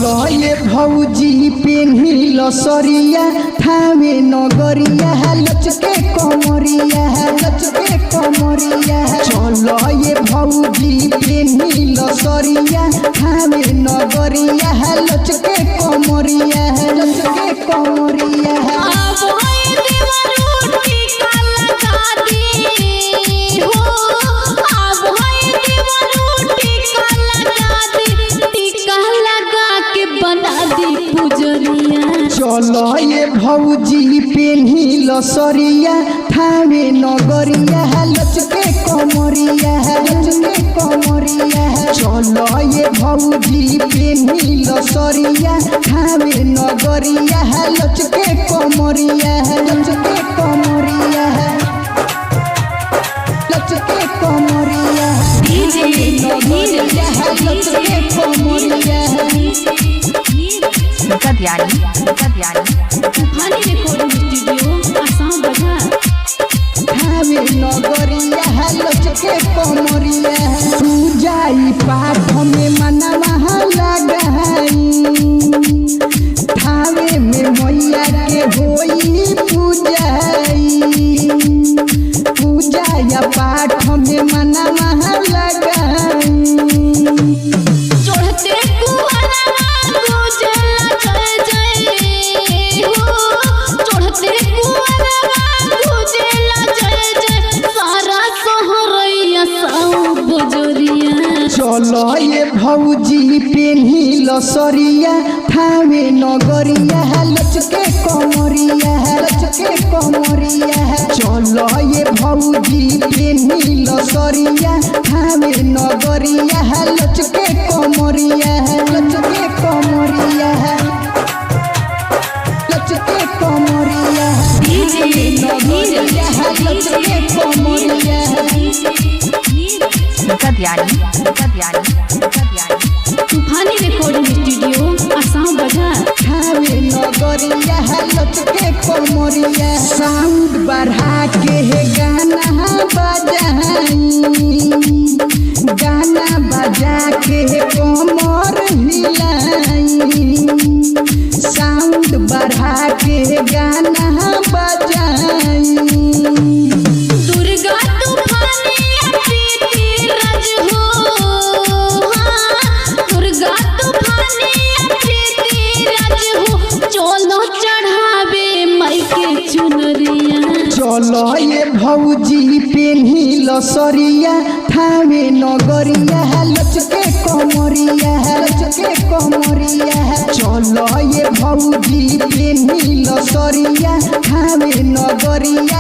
चलो ये भौजी पेन्हिल सरिया थामे नगरिया लचके कमरिया लचके कमरिया। चलो ये भौजी पेन्हिल सरिया थामे नगरिया लचके कमरिया लचके कमरिया। चलो ये भौजी पेन्हिल सरिया थामे नगरिया लचके कमरिया लचके कमरिया। चलो ये भौजी पेन्हिल सरिया थामे नगरिया लचके कमरिया लचके कमरिया लचके कमरिया। लचके कमरिया तूफानी रिकॉर्डिंग स्टूडियो आसाम बाजार। थामे नगरिया लचके कमरिया। पूजाई पाठ में मनवा लगाई थामे में मैया के होई पूजाई। पूजा पाठ में मनवा लगाई चलो ये भौजी पेन्हिल सरिया थामे नगरिया लचके कमरिया लचके कमरिया। चलो ये भौजी पेन्हिल सरिया थामे नगरिया लचके कमरिया लचके कमरिया लचके कमरिया। लचके कमरिया तूफानी रिकॉर्डिंग स्टूडियो आसाम बाजार। थामे नगरिया लचके कमरिया। साउंड बढ़ा के गाना बजाई गाना बजा के कमर हिलाई। साउंड बढ़ा के गाना बजाई। दुर्गा तूफानी प्रीति रज हो दुर्गा तूफानी प्रीति रज हो। चलो चढ़ावे मई के चुनरिया। चलो ये भौजी पेन्हिल सरिया थामे नगरिया लचके कमरिया लचके कमरिया। चलो ये भौजी पेन्हिल सरिया थामे नगरिया